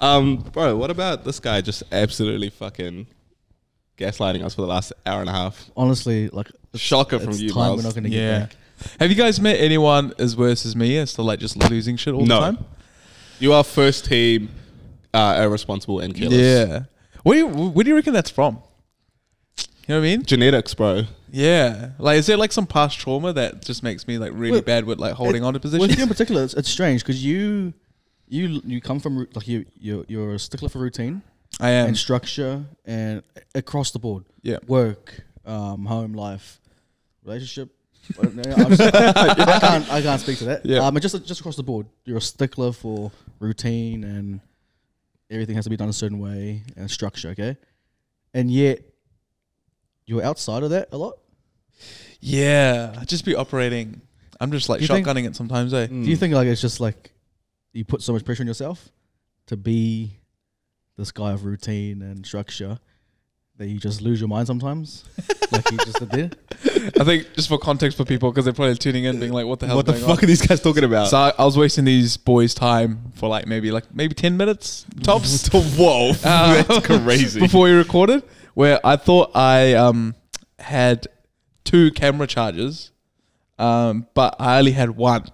Bro, what about this guy just absolutely fucking gaslighting us for the last hour and a half? Honestly, like Shocker from you, time Miles. we're not going to get back. Have you guys met anyone as worse as me as to like just losing shit all the time? You are first team irresponsible and careless. Yeah. Where do you reckon that's from? You know what I mean? Genetics, bro. Yeah. Like, is there like some past trauma that just makes me like really bad with like holding on to positions? With you in particular, it's strange because you come from like you're a stickler for routine. I am. And structure and across the board. Yeah. Work, home life, relationship. I can't speak to that. Yeah. But just across the board, you're a stickler for routine and everything has to be done a certain way and structure. Okay, and yet you're outside of that a lot. Yeah. I'd just be operating. I'm just like shotgunning it sometimes, eh? Do you think like it's just like you put so much pressure on yourself to be this guy of routine and structure that you just lose your mind sometimes? Like you just did? I think just for context for people, because they're probably tuning in being like, what the hell? What the fuck are these guys talking about? So I was wasting these boys' time for like maybe 10 minutes tops. Whoa, that's crazy. Before we recorded, where I thought I had 2 camera chargers, but I only had 1.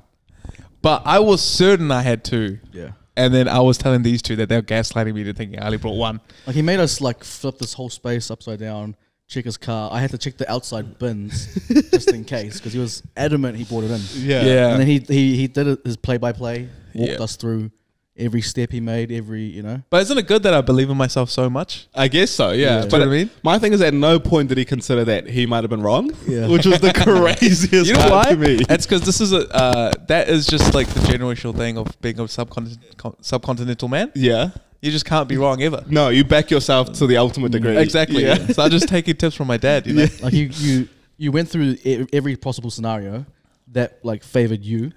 But I was certain I had 2. Yeah. And then I was telling these 2 that they were gaslighting me to thinking I only brought 1. Like he made us like flip this whole space upside down, check his car. I had to check the outside bins just in case because he was adamant he brought it in. Yeah. And then he did his play-by-play, walked us through every step he made, But isn't it good that I believe in myself so much? I guess so, yeah. Yeah. But Do you know what I mean? my thing is, at no point did he consider that he might have been wrong, Yeah. which was the craziest You know part why? to me. It's because this is that is just like the generational thing of being a subcontinental man. Yeah. You just can't be wrong ever. No, you back yourself to the ultimate degree. Exactly. Yeah. So I just taking tips from my dad. You know? Like you went through every possible scenario that like favored you,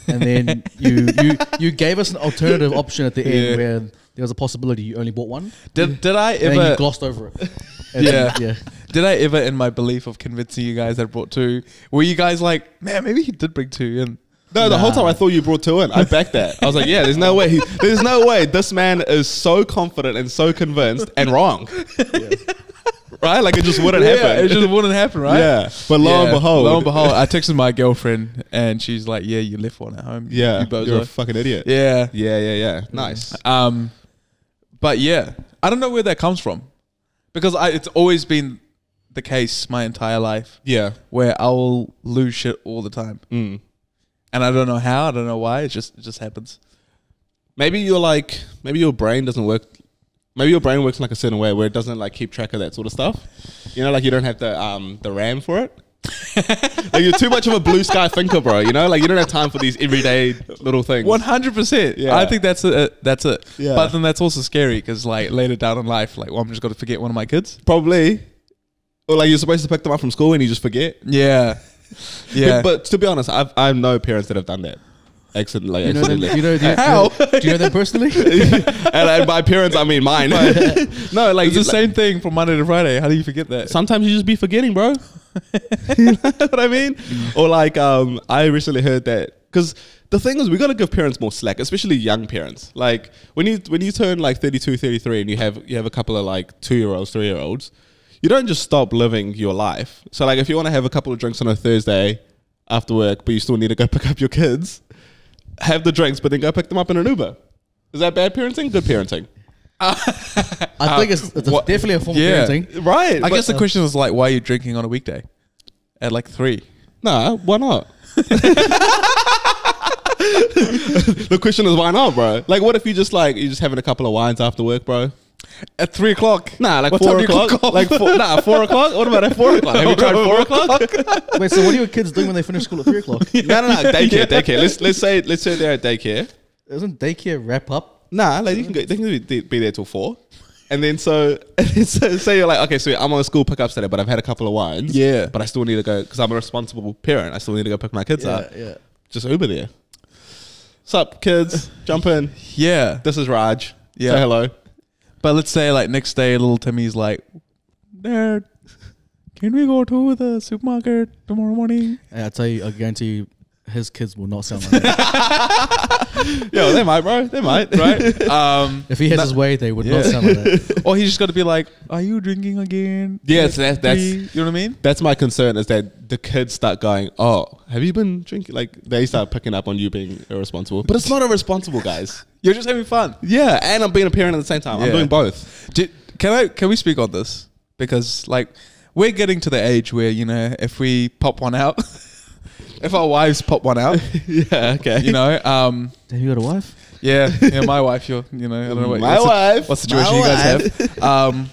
and then you gave us an alternative option at the end where there was a possibility you only bought one. Did I And then you ever? glossed over it. Yeah. Did I ever, in my belief of convincing you guys that I brought 2, were you guys like, man, maybe he did bring 2 in? No, the whole time I thought you brought 2 in. I backed that. I was like, yeah, there's no way. There's no way this man is so confident and so convinced and wrong. Right? Like it just wouldn't happen. It just wouldn't happen, right? Yeah. But lo and behold. I texted my girlfriend and she's like, yeah, you left one at home. Yeah. You bozo. You're a fucking idiot. Yeah. Yeah. Nice. But yeah, I don't know where that comes from because it's always been the case my entire life. Yeah. Where I will lose shit all the time. Mm. And I don't know how, I don't know why, it just happens. Maybe your brain doesn't work. Maybe your brain works in like a certain way where it doesn't like keep track of that sort of stuff. You know, like you don't have the RAM for it. Like you're too much of a blue sky thinker, bro. You know, like you don't have time for these everyday little things. 100%. Yeah. I think that's it. Yeah. But then that's also scary because like later down in life, like, well, I'm just going to forget one of my kids. Probably. Or like you're supposed to pick them up from school and you just forget. Yeah. Yeah. But to be honest, I know parents that have done that. Accidentally. You know them, How? do you know them personally? and by parents, I mean mine. No, like it's the same thing from Monday to Friday. How do you forget that? sometimes you just be forgetting, bro. You know what I mean? Or like, I recently heard that because the thing is, we got to give parents more slack, especially young parents. Like when you turn like 32, 33 and you have a couple of like 2-year-olds, 3-year-olds, you don't just stop living your life. So like if you want to have a couple of drinks on a Thursday after work, but you still need to go pick up your kids, have the drinks, but then go pick them up in an Uber. Is that bad parenting? Good parenting. I think it's definitely a form of parenting. Right. I guess the question is like, why are you drinking on a weekday at like 3? Nah, why not? The question is why not, bro? Like what if you're just having a couple of wines after work, bro? At 3 o'clock? Nah, like What 4 time do you o'clock. cook off? Like 4 o'clock? What about at 4 o'clock? Have you tried 4 o'clock? Wait, so what are your kids doing when they finish school at 3 o'clock? No. Daycare. Let's say they're at daycare. Doesn't daycare wrap up? Nah, like they can be there till 4. And then so say you're like, okay, so I'm on a school pickup today, but I've had a couple of wines. Yeah. But I still need to go because I'm a responsible parent. I still need to go pick my kids up. Yeah. Just Uber there. Sup, kids? Jump in. Yeah. This is Raj. Yeah. Say hello. But let's say like next day, little Timmy's like, Dad, can we go to the supermarket tomorrow morning? I tell you, I guarantee you, his kids will not sound like that. Yeah, they might, bro. They might. right? If he has his way, they would not sound like that. Or he's just got to be like, "Are you drinking again?" Yes, that's you know what I mean. that's my concern is that the kids start going, "Oh, have you been drinking?" Like they start picking up on you being irresponsible. But it's not irresponsible, guys. You're just having fun. Yeah, and I'm being a parent at the same time. I'm Yeah. doing both. Can we speak on this? Because like we're getting to the age where, you know, if we pop one out, if our wives pop one out, Yeah, okay. you know, Have you got a wife? yeah, my wife, I don't know what My wife. what situation My you guys wife. have.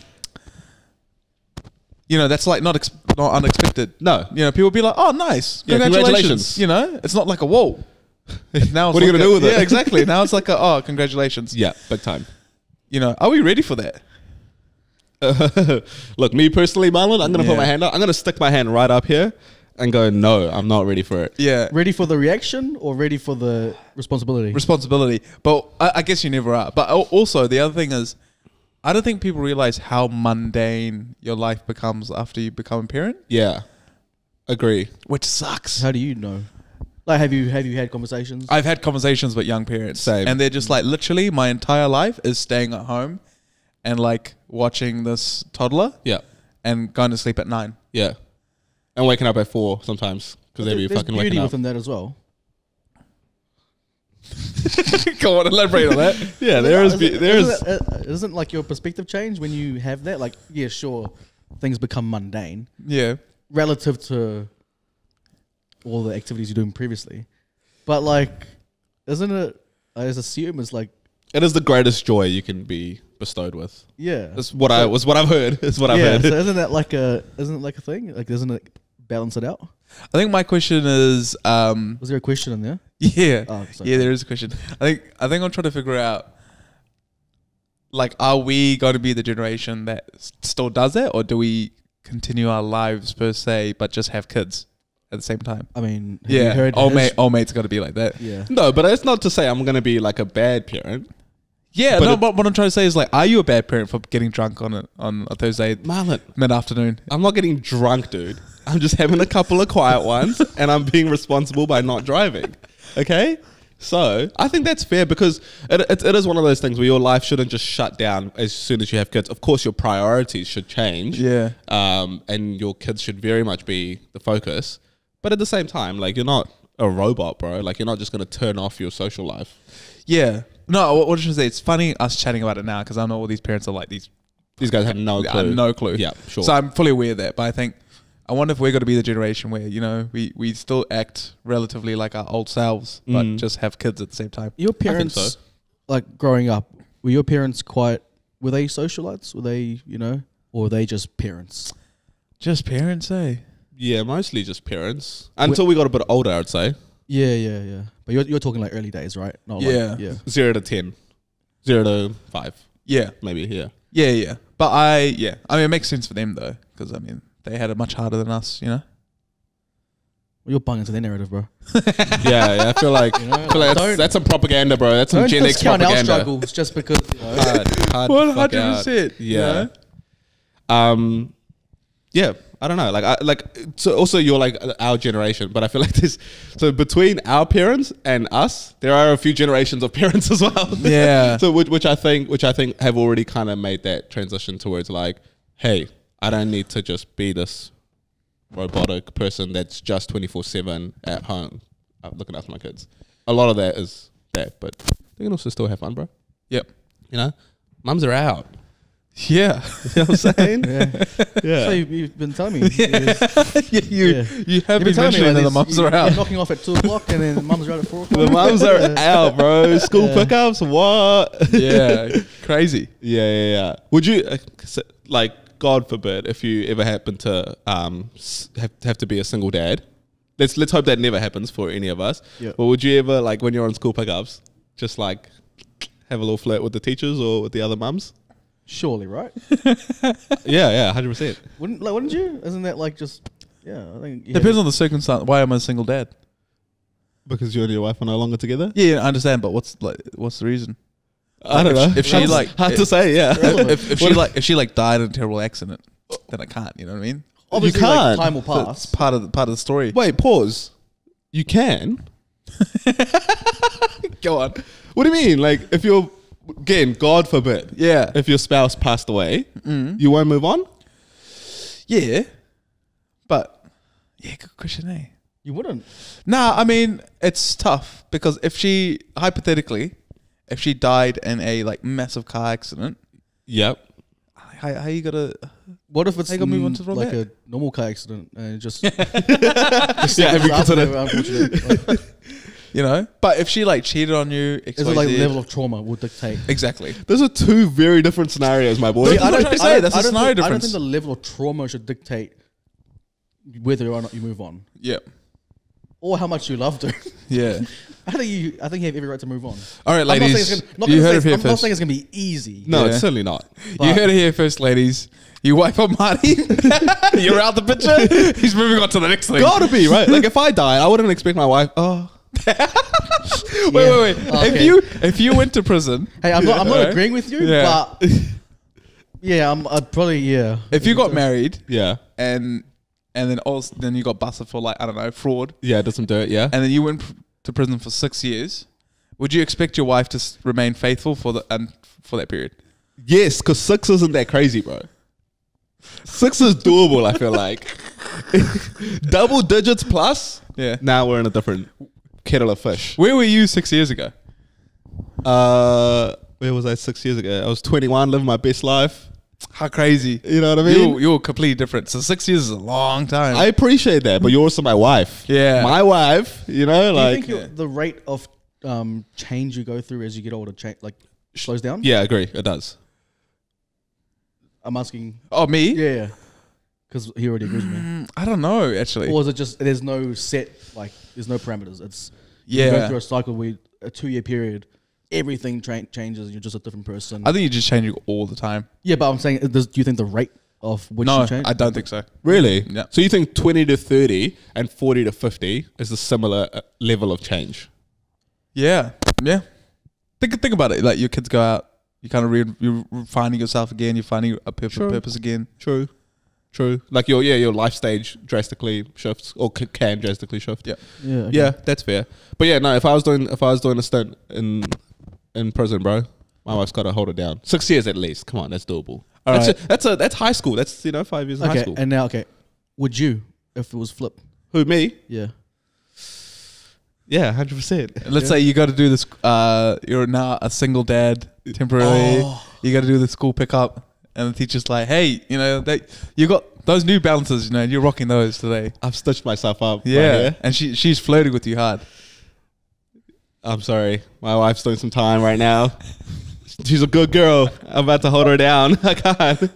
You know, that's like not unexpected. No. You know, people be like, "Oh, nice, Yeah, congratulations." congratulations. You know, it's not like a whoa. Now it's What are you like gonna do with it? Yeah, exactly. Now it's like oh, congratulations. Yeah, big time. You know, are we ready for that? Look, me personally, Marlon, I'm gonna Yeah. put my hand up. I'm gonna stick my hand right up here and go, no, I'm not ready for it. Yeah, Ready for the reaction or ready for the responsibility? responsibility. But I guess you never are. But also, the other thing is, I don't think people realize how mundane your life becomes after you become a parent, Yeah, agree. which sucks. How do you know? Like, have you had conversations? I've had conversations with young parents, Same. and they're just like, literally, my entire life is staying at home and like watching this toddler Yeah, and going to sleep at 9. yeah, and waking up at 4 sometimes because they be There's fucking beauty waking up. within that as well. Go on, elaborate on that. Yeah, Isn't like your perspective change when you have that? Like, yeah, sure, things become mundane Yeah, relative to all the activities you're doing previously. But like, isn't it? I just assume it's like, It is the greatest joy you can be bestowed with. yeah. That's what I've heard. It's what I've yeah. heard. So isn't that like isn't it like a thing? Like, doesn't it balance it out? I think my question is, Was there a question in there? yeah, Oh, sorry. yeah, there is a question. I think I'm trying to figure out, like, are we going to be the generation that still does that, or do we continue our lives per se, but just have kids at the same time? I mean, have you Yeah, heard old his- mate's got to be like that. Yeah. No, but it's not to say I'm gonna be like a bad parent. Yeah, But no, it- but what I'm trying to say is, like, are you a bad parent for getting drunk on a Thursday Marlon, mid-afternoon? I'm not getting drunk, dude. I'm just having a couple of quiet ones and I'm being responsible by not driving. Okay? So I think that's fair because it is one of those things where your life shouldn't just shut down as soon as you have kids. Of course, your priorities should change. Yeah. And your kids should very much be the focus. But at the same time, like, you're not a robot, bro. Like, you're not just going to turn off your social life. Yeah. No, what I was trying to say, it's funny us chatting about it now because I know all these parents are like these. These guys have no clue. No clue. Yeah, sure. So I'm fully aware of that, but I wonder if we're going to be the generation where, you know, we still act relatively like our old selves, but just have kids at the same time. Your think parents, so. like growing up, were your parents were they socialites? Were they, or were they just parents? Just parents, eh? Yeah, mostly just parents. Until we got a bit older, I'd say. Yeah. But you're talking like early days, right? Not Yeah. Like, yeah. 0 to 10. 0 to 5. Yeah. Maybe, yeah. Yeah. But I mean, it makes sense for them though, because I mean, they had it much harder than us, you know? Well, you're bunging into their narrative, bro. Yeah, I feel like, that's some propaganda, bro. That's some Don't Gen X discount our propaganda. struggles just because. Hard to fuck out. 100%. Yeah. Yeah. Yeah, I don't know. So also you're like our generation, but I feel like so between our parents and us, there are a few generations of parents as well. Yeah. So which I think have already kind of made that transition towards like, hey, I don't need to just be this robotic person that's just 24/7 at home looking after my kids. A lot of that is that, but they can also still have fun, bro. Yep. You know, mums are out. Yeah. You know what I'm saying? Yeah. Yeah. So you've been telling me. You You've have been been telling me mentioning that the like mums you're are out. knocking off at 2 o'clock and then mums are out at 4 o'clock. The mums are out, bro. School pickups, what? Yeah. Crazy. Yeah. Would you, like, God forbid, if you ever happen to have to be a single dad, let's hope that never happens for any of us. Yeah. But would you ever, like, when you're on school pickups, just like have a little flirt with the teachers or with the other mums? Surely, right? Yeah, 100%. Wouldn't you? Isn't that like just? Yeah, I think. Depends on the circumstance. Why am I a single dad? Because you and your wife are no longer together? Yeah, I understand, but what's the reason? I don't know. If she like hard to say, yeah. if she died in a terrible accident, then I can't. You know what I mean? Obviously, can't. Like, time will That's pass. part of the story. Wait, pause. You can. Go on. What do you mean? Like, if you're, again, God forbid, Yeah. if your spouse passed away, you won't move on? Yeah. But, yeah, good question, eh? You wouldn't. Nah, I mean, it's tough because if she, hypothetically, if she died in a like massive car accident, Yep. how you gotta, What if it's How you gonna move on to the like back? a normal car accident and just Yeah, have you considered? unfortunate? you know? But if she like cheated on you, Is it like XYZ level of trauma will dictate? exactly. Those are two very different scenarios, my boy. See, I don't- say, that's a I don't scenario think, I don't difference. think the level of trauma should dictate whether or not you move on, Yeah. or how much you loved her. Yeah. I think you have every right to move on. All right, I'm not saying ladies. it's gonna, You heard it I'm here not first. saying it's gonna be easy. No, Yeah. it's certainly not. You heard it here first, ladies. You wipe up Marty. You're out the picture. He's moving on to the next thing. Gotta be, right? Like, if I died, I wouldn't expect my wife, Wait. Okay. If you went to prison, Hey, I'm not Right. agreeing with you, Yeah. but yeah, I'd probably if you got married yeah. and then also then you got busted for like I don't know fraud, Yeah, did some dirt, yeah. and then you went to prison for 6 years, would you expect your wife to remain faithful for that period? Yes, because 6 isn't that crazy, bro. 6 is doable, I feel like. Double digits plus, Yeah. now we're in a different kettle of fish. Where were you 6 years ago? Where was I 6 years ago? I was 21, living my best life. How crazy! You know what I mean? You're completely different. So 6 years is a long time. I appreciate that, but you're also my wife. Yeah. My wife, you know, Do like... you think the rate of change you go through as you get older slows down? Yeah, I agree. It does. I'm asking. oh me? Yeah, because he already agrees with me. I don't know actually. Or is it just there's no set there's no parameters? It's you Yeah. go through a cycle where a 2-year period, everything changes. You're just a different person. I think you're just changing all the time. Yeah, but I'm saying, do you think the rate of which No, you change? I don't think so. Really? Yeah. So you think 20 to 30 and 40 to 50 is a similar level of change? Yeah, yeah. Think about it. Like your kids go out, you kind of you're finding yourself again. You're finding a purpose again. True. Like your life stage drastically shifts, or can drastically shift. Yeah. Yeah, okay. Yeah, that's fair. But yeah, no, if I was doing a stint in prison, bro, my wife's got to hold it down. 6 years at least. Come on, that's doable. All right. That's high school. That's 5 years in high Okay, school. and now, would you, if it was flip? Who, me? Yeah. Yeah, 100%. Let's say you got to do this. You're now a single dad temporarily. Oh. You got to do the school pickup, and the teacher's like, "Hey, you know that you got those New Balances. You know, you're rocking those today." I've stitched myself up. Yeah, right here. and she's flirting with you hard. I'm sorry. My wife's doing some time right now. She's a good girl. I'm about to hold her down. I can't.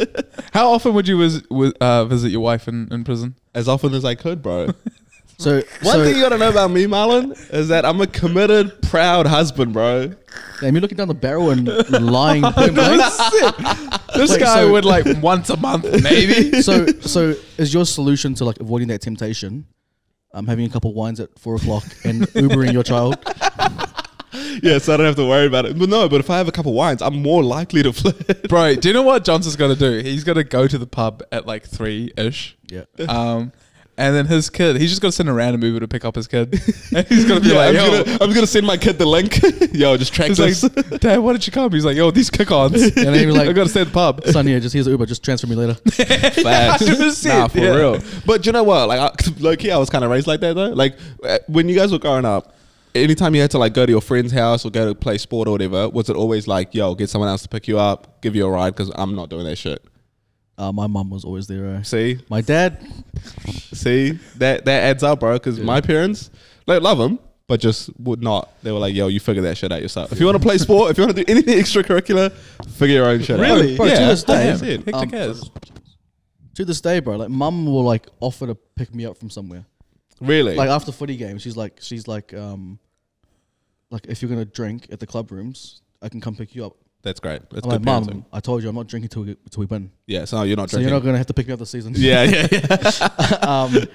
How often would you visit your wife in prison? As often as I could, bro. So One thing you gotta know about me, Marlon, is that I'm a committed, proud husband, bro. damn, you're looking down the barrel and lying point blank. This Wait, guy so- would like once a month, maybe. So is your solution to avoiding that temptation, having a couple of wines at 4:00 and Ubering your child? Yeah, so I don't have to worry about it. But if I have a couple wines, I'm more likely to flirt. Bro, do you know what Johnson's got to do? He's got to go to the pub at like 3-ish. Yeah. And then his kid, he's just got to send a random Uber to pick up his kid. And he's going to be like, yo. I'm gonna send my kid the link. Yo, just track He's this. like, Dad, why did you come? He's like, yo, these kick-ons. And then he was like, I got to stay at the pub. son, yeah, just here's the Uber, just transfer me later. Facts. 100%, Nah, for yeah. real. But you know what? Like, low-key, I was kind of raised like that, though. Like, when you guys were growing up, anytime you had to, like, go to your friend's house or go to play sport or whatever, was it always like, yo, get someone else to pick you up, give you a ride, because I'm not doing that shit? My mum was always there. See? My dad, See? That adds up, bro, because my parents, like, love them, but just would not. They were like, yo, you figure that shit out yourself. If you want to play sport, if you want to do anything extracurricular, figure your own shit out. Really? Bro, to Yeah, this day, that's it. Hectic as. to this day, bro, like mum will like offer to pick me up from somewhere. Really? Like after footy games, she's like, if you're gonna drink at the club rooms, I can come pick you up. That's great. That's I'm good like, parenting. Mum, I told you I'm not drinking till we win. Yeah, so you're not So drinking. you're not gonna have to pick me up this season. yeah.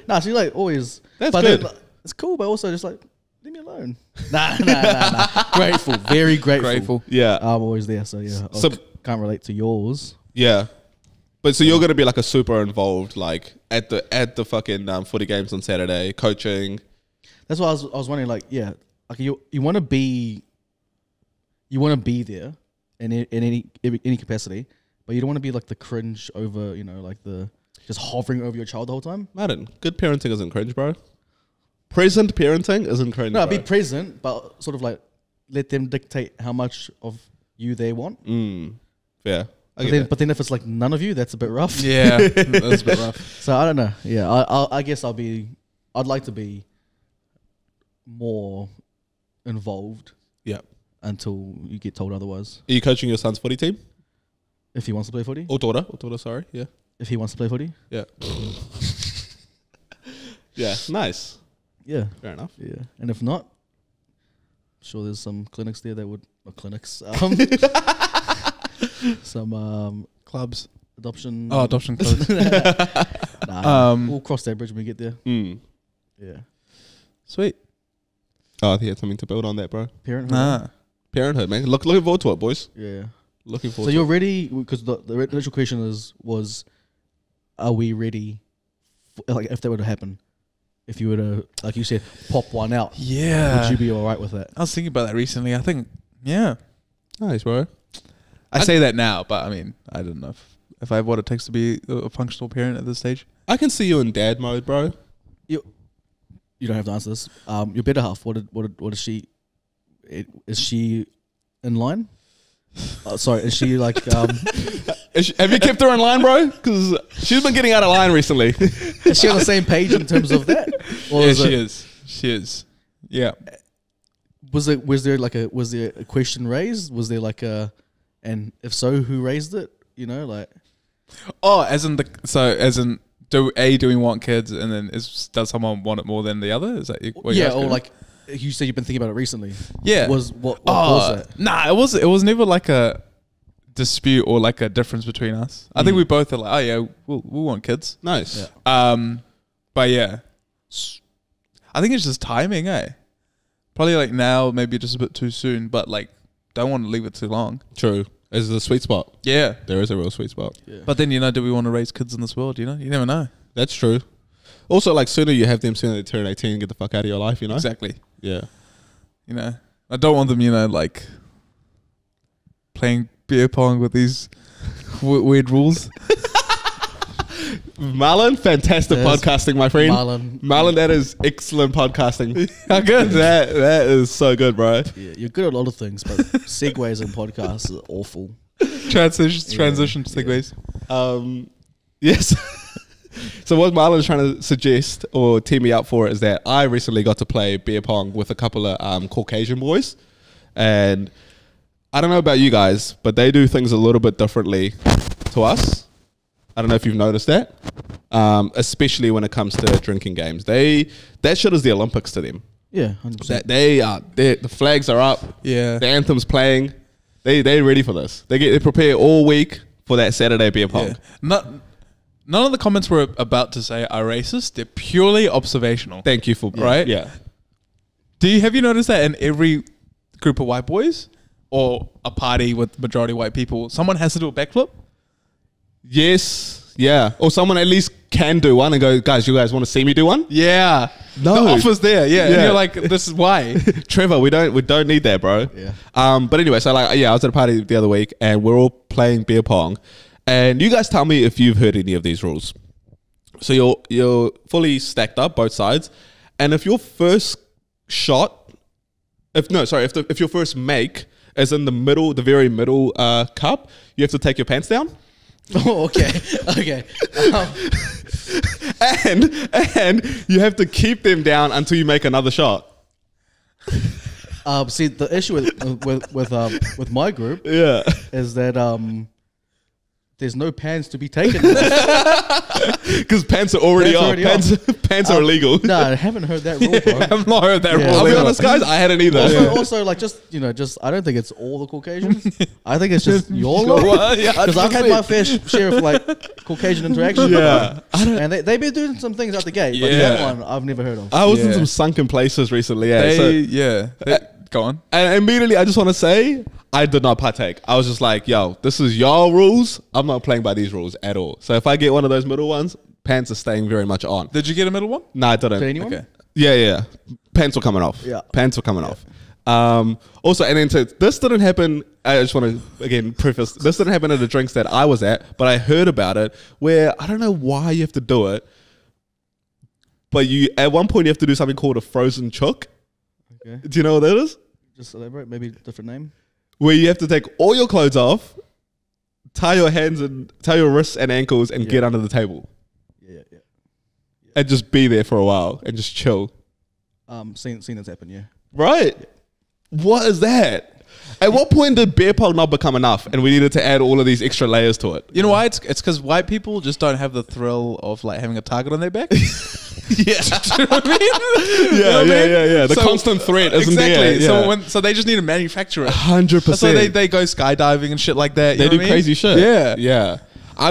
Nah, she's like always. That's but good. Then, it's cool, but also just like leave me alone. Nah. Grateful, very grateful. Yeah. I'm always there, so yeah. So- Can't relate to yours. Yeah. But so you're going to be like a super involved, like at the fucking footy games on Saturday, coaching. That's why I was wondering, like, yeah, like you want to be there in any capacity, but you don't want to be like the cringe over, like the just hovering over your child the whole time. Madden, good parenting isn't cringe, bro. Present parenting isn't cringe. No, bro. be present, but sort of like let them dictate how much of you they want. Yeah. But then if it's like none of you, that's a bit rough. Yeah, that's a bit rough. So I don't know. Yeah, I guess I'd like to be more involved. Yeah. Until you get told otherwise. Are you coaching your son's footy team? If he wants to play footy. Or daughter, sorry. Yeah. If he wants to play footy. Yeah. Yeah. Nice. Yeah. Fair enough. Yeah. And if not, I'm sure there's some clinics there that would, or clinics, some Clubs. adoption. Oh, adoption clubs. We'll cross that bridge when we get there. Yeah. Sweet. Oh, he had something to build on that, bro. Parenthood. Parenthood, man. Looking forward to it, boys. Yeah. Looking forward So to you're it. ready, because the initial question was, are we ready, like if that were to happen? If you were to, like you said, pop one out, Yeah. would you be all right with that? I was thinking about that recently. I think, yeah. Nice, bro. I say that now, but I mean, I don't know if I have what it takes to be a functional parent at this stage. I can see you in dad mode, bro. You don't have to answer this. Your better half. What is she? Is she in line? Sorry, is she like? Have you kept her in line, bro? Because she's been getting out of line recently. Is she on the same page in terms of that? Or Yeah, she is. She is. Yeah. Was there a question raised? Was there like a, and if so, who raised it? Like. Oh, as in do we want kids, and then does someone want it more than the other? Is that what you're asking? Or like you said, you've been thinking about it recently. Yeah. What was that? Nah, it was never like a dispute or like a difference between us. I think we both are like, oh yeah, we'll want kids. Nice. Yeah. But yeah, I think it's just timing, Probably like now, maybe just a bit too soon, but like don't want to leave it too long. True. There's a sweet spot. Yeah. There is a real sweet spot. Yeah. But then, do we want to raise kids in this world? You never know. That's true. Also, like, sooner you have them, sooner they turn 18 and get the fuck out of your life, Exactly. Yeah. I don't want them, like playing beer pong with these weird rules. Marlon, fantastic There's podcasting, my friend. Marlon, that is excellent podcasting. How good? That is so good, bro. Yeah, you're good at a lot of things, but segues and podcasts are awful. Transition segues. Yes. So what Marlon's trying to suggest or tee me up for is that I recently got to play beer pong with a couple of Caucasian boys, and I don't know about you guys, but they do things a little bit differently to us. I don't know if you've noticed that, especially when it comes to drinking games. That shit is the Olympics to them. Yeah, 100%. The flags are up. Yeah. The anthem's playing. They're ready for this. They prepare all week for that Saturday beer pong. Yeah. None of the comments we're about to say are racist. They're purely observational. Thank you for right. Yeah. Have you noticed that in every group of white boys or a party with majority white people, someone has to do a backflip? Yes. Yeah. Or someone at least can do one and go, guys, you guys want to see me do one? Yeah. No. The offer's there. Yeah. Yeah. And you're like, this is why. Trevor, we don't need that, bro. Yeah. But anyway, so I was at a party the other week and we're all playing beer pong. And you guys tell me if you've heard any of these rules. So you're fully stacked up, both sides. And if your first shot, if your first make is in the very middle cup, you have to take your pants down. Oh, okay. Okay. And you have to keep them down until you make another shot. See, the issue with my group Yeah. is that there's no pants to be taken. Because pants are already off. Pants are illegal. No, I haven't heard that rule, bro. I've not heard that Yeah. rule. I'll be either. honest, guys, I hadn't either. Also, like, just I don't think it's all the Caucasians. I think it's just your lot. Well, yeah, Because I've had my fair share of like Caucasian interactions. Yeah. And they've been doing some things out the gate. But Yeah. that one I've never heard of. I was in Yeah. some sunken places recently. Yeah. Go on. And immediately, I just want to say, I did not partake. I was just like, yo, this is y'all rules. I'm not playing by these rules at all. So if I get one of those middle ones, pants are staying very much on. Did you get a middle one? No, I didn't. Did anyone? Okay. Yeah. Pants were coming off. Yeah. Pants were coming off. Also, and then this didn't happen. I just want to again preface: this didn't happen at the drinks that I was at, but I heard about it. Where I don't know why you have to do it, but you at one point you have to do something called a frozen chook. Okay. Do you know what that is? Just elaborate. Maybe a different name. Where you have to take all your clothes off, tie your wrists and ankles, and get under the table, Yeah. and just be there for a while and just chill. Seen this happen. Yeah. Right? What is that? At what point did beer pong not become enough, and we needed to add all of these extra layers to it? You know why? It's because white people just don't have the thrill of like having a target on their back. Yeah. Do you know what I mean? You know what I mean? Yeah. The constant threat isn't there. Exactly. So they just need to manufacture it. 100%. That's why they go skydiving and shit like that. They You know do what I mean? crazy shit. Yeah. Yeah.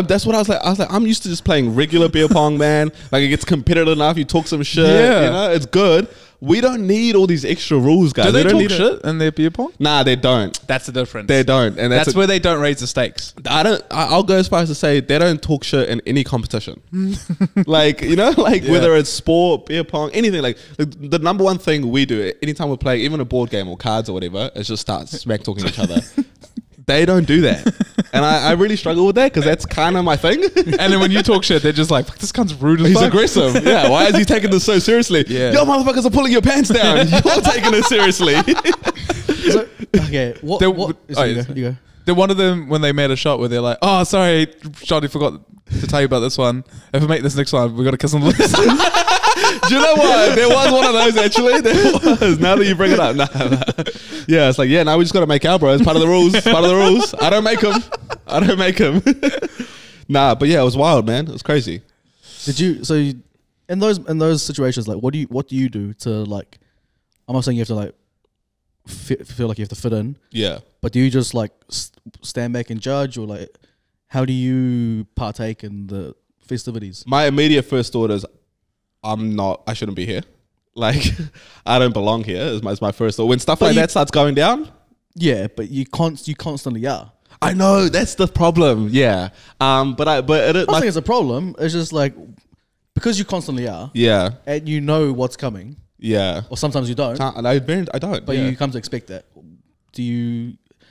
That's what I was like, I'm used to just playing regular beer pong, man. Like, it gets competitive enough. You talk some shit. Yeah. You know, it's good. We don't need all these extra rules, guys. Do they don't talk need shit in their beer pong? Nah, they don't. That's the difference. They don't. And That's where they don't raise the stakes. I'll go as far as to say they don't talk shit in any competition. Like, you know, like whether it's sport, beer pong, anything, like the number one thing we do anytime we're playing, even a board game or cards or whatever, is just start smack talking each other. They don't do that. And I really struggle with that because that's kind of my thing. And then when you talk shit, they're just like, fuck, this cunt's rude as He's fuck. aggressive. Yeah. Why is he taking this so seriously? Yeah. Yo, motherfuckers are pulling your pants down. You're taking it seriously. So, okay. You go. Then one of them, when they made a shot where they're like, oh, sorry, Johnny forgot to tell you about this one. If we make this next one, we got to kiss on the lips. Do you know what? There was one of those actually. There was. Now that you bring it up. Nah. Yeah, it's like, yeah, now we just got to make out, bro. It's part of the rules. Part of the rules. I don't make them. Nah, but yeah, it was wild, man. It was crazy. Did you? So you, in those situations, like, what do you do to, like? I'm not saying you have to like feel like you have to fit in. Yeah. But do you just like stand back and judge, or like, how do you partake in the festivities? My immediate first thought is, I shouldn't be here. Like, I don't belong here is my first thought. When stuff like that starts going down. Yeah, but you constantly are. I know, that's the problem. Yeah. I don't think it's a problem. It's just like, because you constantly are. Yeah. And you know what's coming. Yeah. Or sometimes you don't. I don't. But you come to expect that.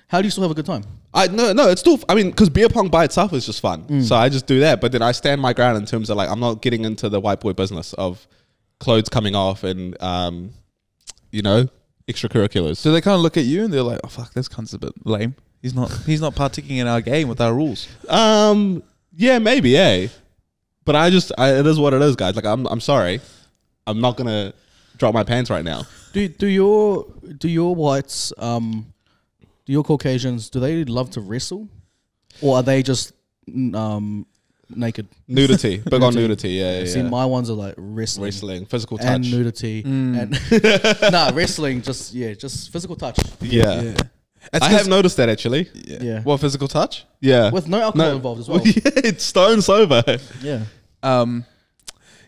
How do you still have a good time? No, it's still, I mean, because beer pong by itself is just fun. So I just do that. But then I stand my ground in terms of like, I'm not getting into the white boy business of clothes coming off and, you know, extracurriculars. So they kind of look at you and they're like, oh, fuck, this cunt's a bit lame. He's not partaking in our game with our rules. Yeah, maybe, But it is what it is, guys. Like, I'm sorry. I'm not going to drop my pants right now. Do your whites, do your Caucasians, do they love to wrestle? Or are they just naked? Nudity. Big on nudity, yeah. See, my ones are like wrestling. Physical touch. And nudity. And wrestling, just physical touch. Yeah. I have noticed that actually. Yeah. What, physical touch? Yeah. With no alcohol involved as well. Yeah, it's stone sober. Yeah.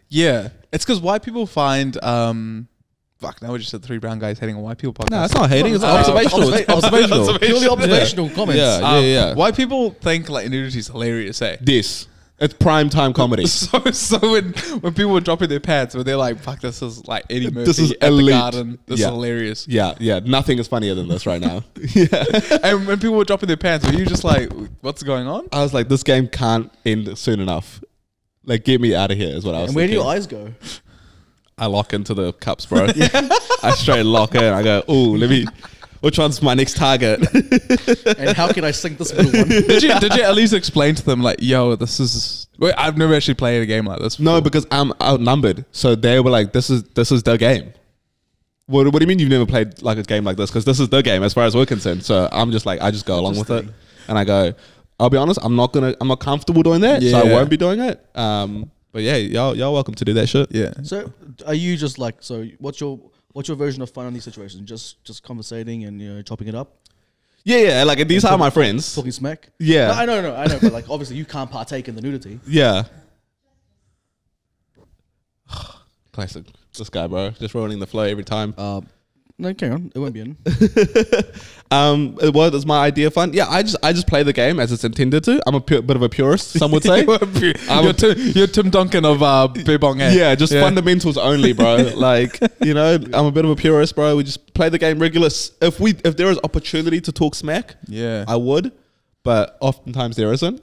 Yeah. It's because white people find fuck, now we just said 3 brown guys hating on white people podcast. No, it's not hating, it's observational. It's observational. Purely observational comments. Yeah. White people think like nudity is hilarious, eh? This. It's prime time comedy. So when people were dropping their pants, where they're like, "Fuck, this is like Eddie Murphy This is at elite. the Garden. This is hilarious." Yeah. Nothing is funnier than this right now. Yeah. And when people were dropping their pants, were you just like, "What's going on?" I was like, this game can't end soon enough. Like, get me out of here is what I was And where do thinking. your eyes go? I lock into the cups, bro. I straight lock in. I go, ooh, which one's my next target? And how can I sink this middle one? Did you at least explain to them like, "Yo, this is"? Wait, I've never actually played a game like this before. No, because I'm outnumbered. So they were like, this is the game. What do you mean you've never played like a game like this? Because this is the game as far as we're concerned. So I'm just like, I just go along with it. And I go, I'll be honest, I'm not comfortable doing that. So I won't be doing it. But yeah, y'all welcome to do that shit. Yeah. So are you just like, what's your version of fun in these situations? Just conversating and chopping it up? Yeah. Like, these are my friends. Talking smack? Yeah. No, I know. But like, obviously you can't partake in the nudity. Yeah. Classic. This guy, bro. Just ruining the flow every time. No, carry on. It won't be in. What is my idea of fun? Yeah, I just play the game as it's intended to. I'm a bit of a purist, some would say. You're Tim Duncan of Pong. Yeah, just fundamentals only, bro. Like, you know, I'm a bit of a purist, bro. We just play the game regular. If there is opportunity to talk smack, Yeah. I would, but oftentimes there isn't.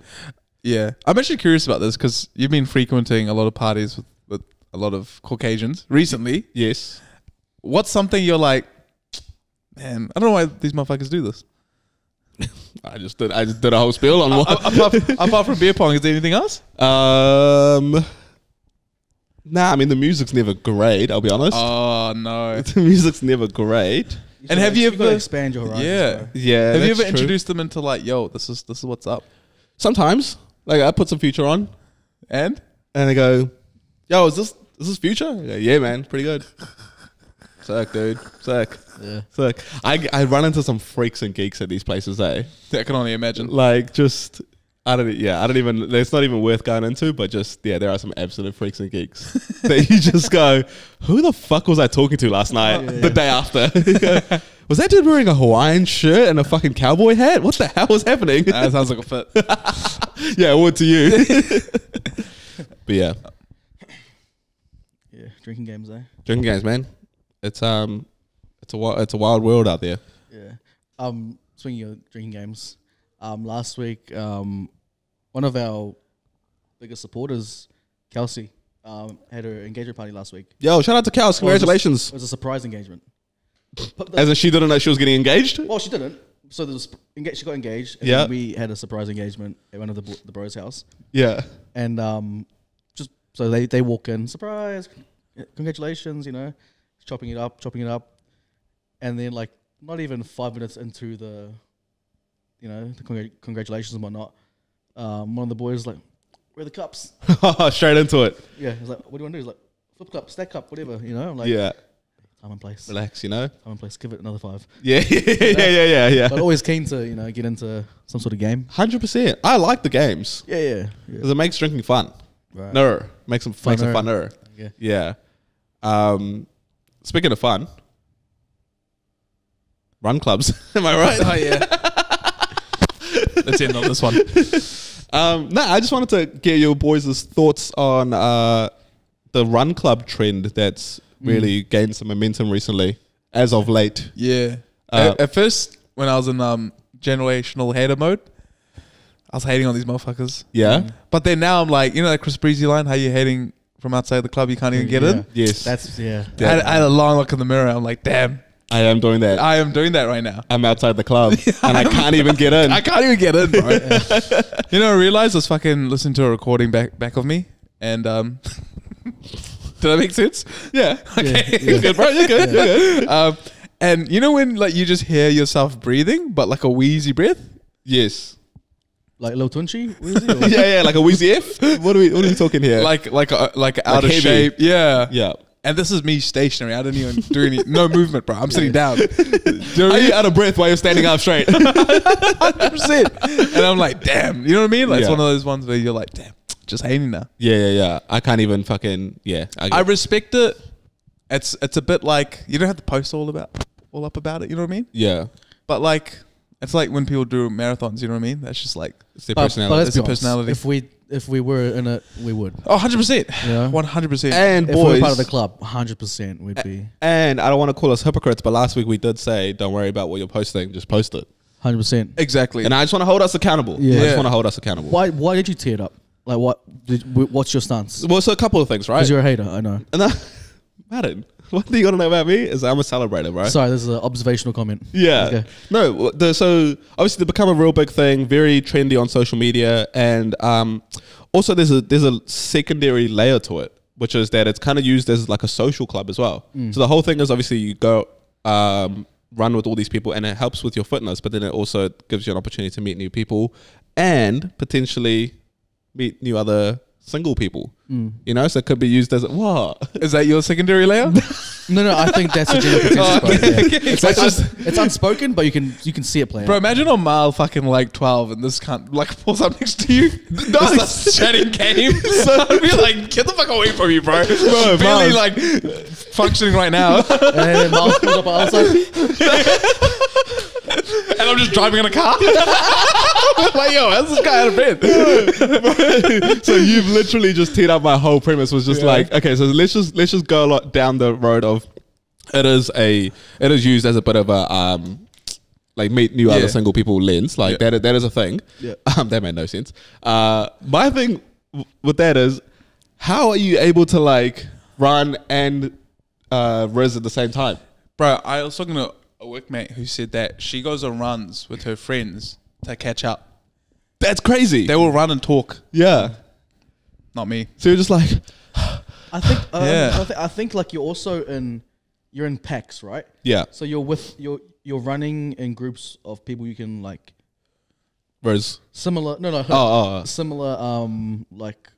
Yeah. I'm actually curious about this because you've been frequenting a lot of parties with a lot of Caucasians recently. Yes. What's something you're like, man, I don't know why these motherfuckers do this. I just did a whole spiel on what. Apart from beer pong, is there anything else? Nah, I mean the music's never great. I'll be honest. Oh no. The music's never great. And have you gotta ever expand your horizons? Yeah. Bro. Yeah. Have you that's ever true. introduced them into like, yo, this is what's up? Sometimes, like I put some Future on, And and they go, "Yo, is this Future?" I go, yeah, man, pretty good. Sick, dude. Sick. Yeah. Sick. I run into some freaks and geeks at these places, eh? I can only imagine. Like just. I don't even, it's not even worth going into, but just, yeah, there are some absolute freaks and geeks that you just go, who the fuck was I talking to last night, the day after? Was that dude wearing a Hawaiian shirt and a fucking cowboy hat? What the hell was happening? That sounds like a fit. Yeah, what to you? But yeah, Yeah. Drinking games, eh? drinking games, man. It's a wild world out there. Yeah. Swinging of drinking games. Last week, one of our biggest supporters, Kelsey, had her engagement party last week. Yo, shout out to Kels. Congratulations. It was a surprise engagement. As in she didn't know she was getting engaged? Well, she didn't. So there was she got engaged. And Yeah. then we had a surprise engagement at one of the bros' house. Yeah. And just so they walk in, surprise, congratulations, you know, chopping it up. And then like not even 5 minutes into the, you know, the congratulations and whatnot, one of the boys was like, where are the cups? Straight into it. Yeah, he's like, what do you want to do? He's like, flip cup, stack cup, whatever, you know? I'm like, Yeah. time and place. Relax, you know? Time and place, give it another 5. Yeah. Yeah. But always keen to, you know, get into some sort of game. 100%. I like the games. Yeah. Because it makes drinking fun. Right. No. Makes it funner. Yeah. Yeah. Speaking of fun, run clubs. Am I right? Oh yeah. Let's end on this one. No, I just wanted to get your boys' thoughts on the run club trend that's really gained some momentum recently, as of late. Yeah. At first, when I was in generational hater mode, I was hating on these motherfuckers. Yeah. But then now I'm like, you know that Chris Breezy line, how you hating from outside the club, you can't even get in? Yes. I had a long look in the mirror. I'm like, damn, I am doing that. I am doing that right now. I'm outside the club and I can't even get in. I can't even get in, bro. You know, I realized I was fucking listening to a recording back of me, and did that make sense? Yeah. Okay. You're good, bro. You're good. You're good. And you know when like you just hear yourself breathing, but like a wheezy breath? Yes. Like Lil Tunchi? Yeah, like a Wheezy F. What are we talking here? Like out of heavy. shape. Yeah. Yeah. And this is me stationary. I didn't even do no movement, bro. I'm sitting down. Do you know what I Are mean? you out of breath while you're standing up straight? 100%. And I'm like, damn. You know what I mean? Like, it's Yeah. one of those ones where you're like, damn, just hating now. Yeah. I can't even fucking, yeah. I respect it. It's a bit like, you don't have to post all up about it. You know what I mean? yeah. But like, it's like when people do marathons. You know what I mean? That's just like, It's their But personality. let's be honest, personality. If we were in it, we would. oh, 100%. Yeah. 100%. And If we were boys, part of the club, 100% we'd be. and I don't want to call us hypocrites, but last week we did say, don't worry about what you're posting, just post it. 100%. Exactly. And I just want to hold us accountable. Yeah. I just want to hold us accountable. Why did you tear it up? Like what's your stance? Well, so a couple of things, right? Because you're a hater, I know. And Madden, one thing you got to know about me is I'm a celebrator, right? Sorry, this is an observational comment. Yeah. Okay. No, so obviously they become a real big thing, very trendy on social media, and also there's a secondary layer to it, which is that it's kind of used as like a social club as well. So the whole thing is obviously you go run with all these people and it helps with your fitness, but then it also gives you an opportunity to meet new people and potentially meet new other single people. You know, so it could be used as what? Is that your secondary layer? No, I think that's a general consensus. Bro. Yeah. It's like It's unspoken, but you can see it play Bro, out. imagine a mile fucking like 12 and this cunt like pulls up next to you. Starts chatting games. So I'd be like, get the fuck away from me, bro. Barely Miles. like functioning right now. And then Miles pulls up outside. And I'm just driving in a car. Like, yo, how's this guy out of bed? So you've literally just teed up my whole premise was just like, okay, so let's just go a lot down the road of it is used as a bit of a like meet new other single people lens, like that is a thing. Yeah. That made no sense. My thing with that is, how are you able to like run and res at the same time? Bro, I was talking to a workmate who said that she goes on runs with her friends to catch up. That's crazy. They will run and talk. Yeah. Not me. So you're just like, I think. Yeah. I think like you're in packs, right? yeah. So you're running in groups of people you can like Res. similar. No. Oh. Similar like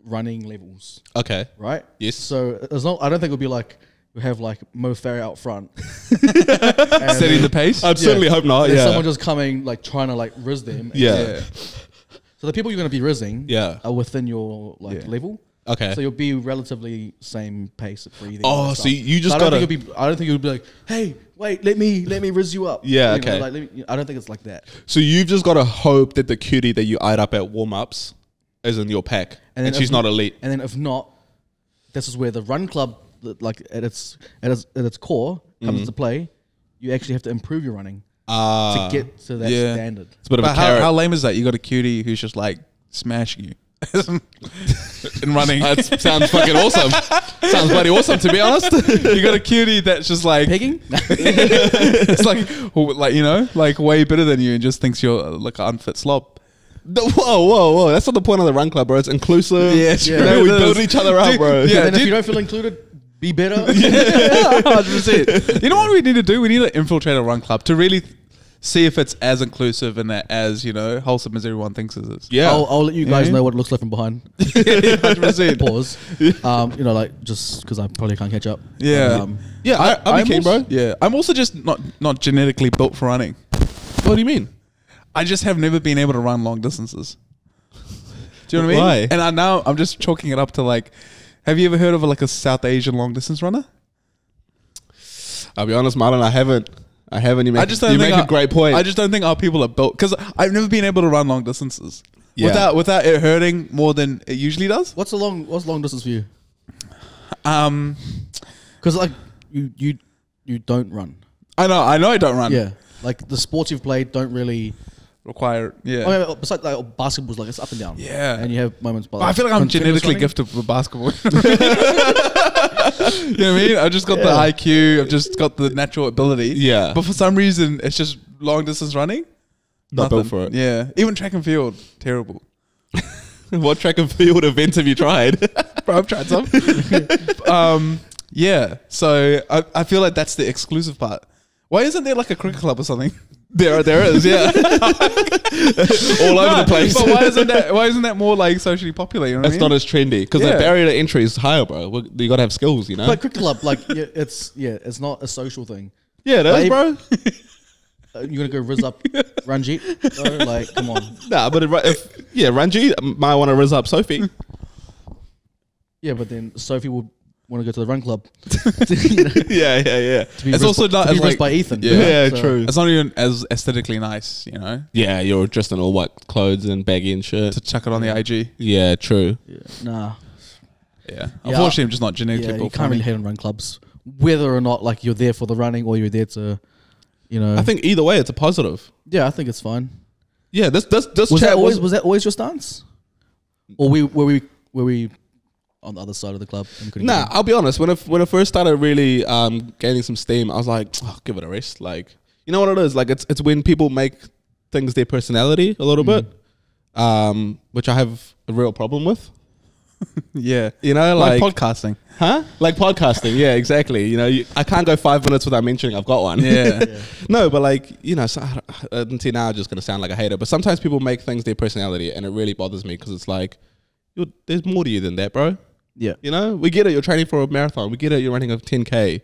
running levels, Okay. right? Yes. So as long I don't think it would be like we have like Mo Farah out front, Setting the pace. I'd certainly hope not. and Yeah. someone just coming like trying to like riz them. Yeah. So the people you're going to be rizzing Yeah. are within your like level. Okay. So you'll be relatively same pace at breathing. Oh, and so stuff. you just I don't gotta- think I don't think you'll be like, hey, wait, let me riz you up. Yeah, You know, okay. like, I don't think it's like that. So you've just got to hope that the cutie that you eyed up at warm-ups is in your pack, and then she's if- not elite. And then if not, this is where the run club, like at its core, comes into play. You actually have to improve your running to get to that standard. It's a bit of a But carrot. how lame is that? You got a cutie who's just like smashing you in running. That sounds fucking awesome. Sounds bloody awesome, to be honest. You got a cutie that's just like Pegging? it's like you know, like way better than you, and just thinks you're like an unfit slob. Whoa. That's not the point of the run club, bro. It's inclusive. Yeah, You know, we build each other up, bro. Yeah, and then if dude. you don't feel included, be better. 100%. You know what we need to do? We need to infiltrate a run club to really see if it's as inclusive and as, you know, wholesome as everyone thinks it is. Yeah. I'll let you guys Yeah. know what it looks like from behind. 100%. Pause. You know, like just because I probably can't catch up. Yeah. Yeah, I'll be keen, bro. Yeah. I'm also just not genetically built for running. What do you mean? I just have never been able to run long distances. Do you know what I mean? Why? And I'm just chalking it up to like, have you ever heard of like a South Asian long distance runner? I'll be honest, Marlon, I haven't. You I just don't make think a great point. I just don't think our people are built because I've never been able to run long distances Yeah. without it hurting more than it usually does. What's long distance for you? Because Because like you don't run. I know I don't run. Yeah. Like the sports you've played don't really. Require I mean, besides like basketball's like it's up and down. Yeah. And you have moments. But I feel like I'm continuous genetically running. gifted with basketball. You know what I mean? I've just got the IQ. I've just got the natural ability. Yeah. But for some reason, it's just long distance running. Not built for it. Yeah. Even track and field, terrible. What track and field events have you tried? Bro, I've tried some. Yeah. So I feel like that's the exclusive part. Why isn't there like a cricket club or something? there is, yeah. All over the place. But why isn't that more like socially popular? You know what That's I mean? not as trendy because Yeah. the barrier to entry is higher, bro. You gotta have skills, you know. But cricket club, like it's not a social thing. Yeah, it is, Like- bro. You're gonna go riz up Ranjit? Bro, like, come on. Nah, but Ranji might want to rizz up Sophie. Yeah, but then Sophie will want to go to the run club. yeah. To be It's rizzed also by, not to be as rizzed like- by Ethan. Yeah. you know? Yeah, So- true. It's not even as aesthetically nice, you know, Yeah, you're dressed in all white clothes and baggy and shit. to chuck it on the IG. Yeah, true. Yeah. Nah. Yeah. Unfortunately, I'm just not genetically Yeah, you built for can't really running. hate on run clubs, whether or not like you're there for the running or you're there to, you know. I think either way, it's a positive. Yeah, I think it's fine. Yeah, this Was chat that always your stance? Or were we on the other side of the club? And couldn't Nah, get in? I'll be honest. When I first started really gaining some steam, I was like, oh, give it a rest. Like, you know what it is? Like, it's when people make things their personality a little bit, which I have a real problem with. Yeah. You know, Like like, podcasting. huh? Like podcasting. Yeah, exactly. You know, I can't go 5 minutes without mentioning I've got one. Yeah. No, but like, you know, so, until now, I'm just going to sound like a hater. But sometimes people make things their personality, and it really bothers me because it's like, there's more to you than that, bro. Yeah. You know, we get it. You're training for a marathon. We get it. You're running a 10K,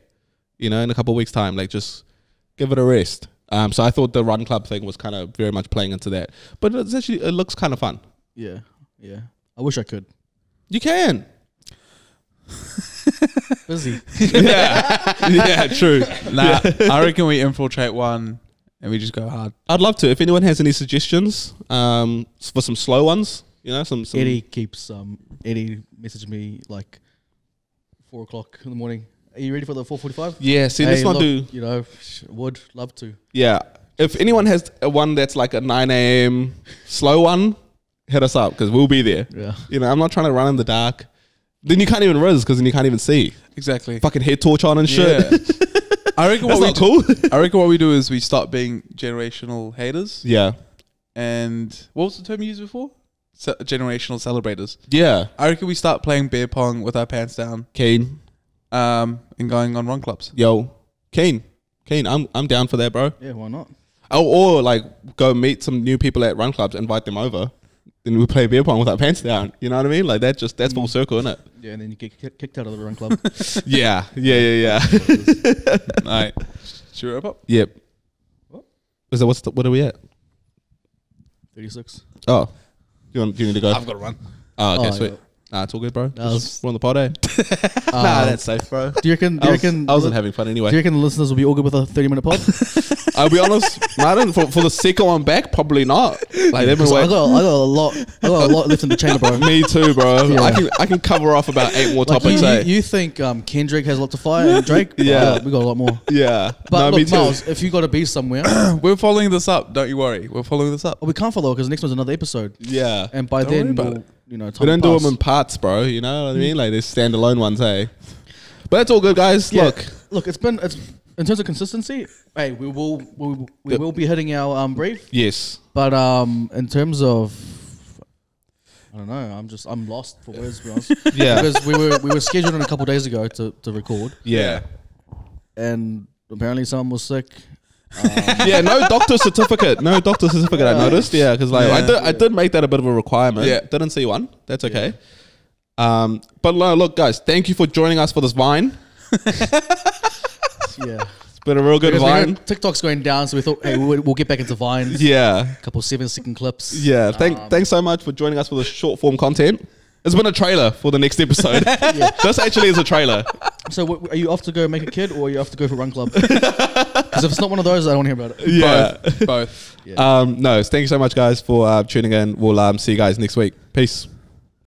you know, in a couple of weeks' time. Like, just give it a rest. So I thought the run club thing was kind of very much playing into that. But it's actually, it looks kind of fun. Yeah. Yeah. I wish I could. You can. Busy. Yeah. Yeah, true. Nah, I reckon we infiltrate one and we just go hard. I'd love to. If anyone has any suggestions for some slow ones, you know, some Eddie messaged me like 4 o'clock in the morning. Are you ready for the 4:45? Yeah, see, let's not do. You know, would love to. Yeah. If anyone has a one that's like a 9 a.m. slow one, hit us up because we'll be there. Yeah. You know, I'm not trying to run in the dark. Then you can't even rizz because then you can't even see. Exactly. Fucking head torch on and shit. Yeah. I reckon That's what we not cool. I reckon what we do is we start being generational haters. Yeah. And what was the term you used before? Generational celebrators. Yeah. I reckon we start playing beer pong with our pants down, Keen. and going on run clubs. Yo. Keen. I'm down for that, bro. Yeah, why not? Oh, or like go meet some new people at run clubs, invite them over. Then we play beer pong with our pants down. You know what I mean? Like that's full circle, isn't it? Yeah, and then you get kicked out of the run club. Yeah. Yeah. All right. Should we wrap up? Yep. What? Is that what are we at? 36. Oh. Do you need to go? I've got to run. Oh, okay, Oh, sweet. yeah. Nah, it's all good, bro. That was- We're on the pod, eh? Nah, that's safe, bro. Do you reckon? I wasn't having fun Do anyway. you reckon the listeners will be all good with a 30-minute pod? I'll be honest, Martin, for the second one back, probably not. Like they've been I waiting. got a lot left in the chamber, bro. Me too, bro. Yeah. I can cover off about 8 more Like topics, eh? you think Kendrick has a lot to fire and Drake? Yeah. we got a lot more. Yeah. But no, me look, too. Miles, if you got to be somewhere, We're following this up. Don't you worry. We're following this up. we can't follow because next one's another episode, Yeah. and by Don't worry then, about we'll, you know, We time don't do will them in parts, bro. You know what I mean? Like, there's standalone ones, hey? But that's all good, guys. Yeah. Look. it's in terms of consistency. Hey, we will be hitting our brief, Yes. but in terms of, I don't know. I'm lost for words, to be honest. Yeah. Because we were scheduled in a couple of days ago to record, Yeah. and apparently someone was sick. Yeah, no doctor certificate. I noticed. Yeah, because like I did make that a bit of a requirement. Yeah. Didn't see one. That's okay. But no, look, guys, thank you for joining us for this Vine. Yeah. It's been a real good Because we Vine. heard TikTok's going down, so we thought, hey, we'll get back into Vines. Yeah. A couple 7-second clips. Yeah. Thanks so much for joining us for the short form content. It's been a trailer for the next episode. This actually is a trailer. So are you off to go make a kid, or are you off to go for run club? Because if it's not one of those, I don't want to hear about it. Yeah. Both. No, thank you so much, guys, for tuning in. We'll see you guys next week. Peace.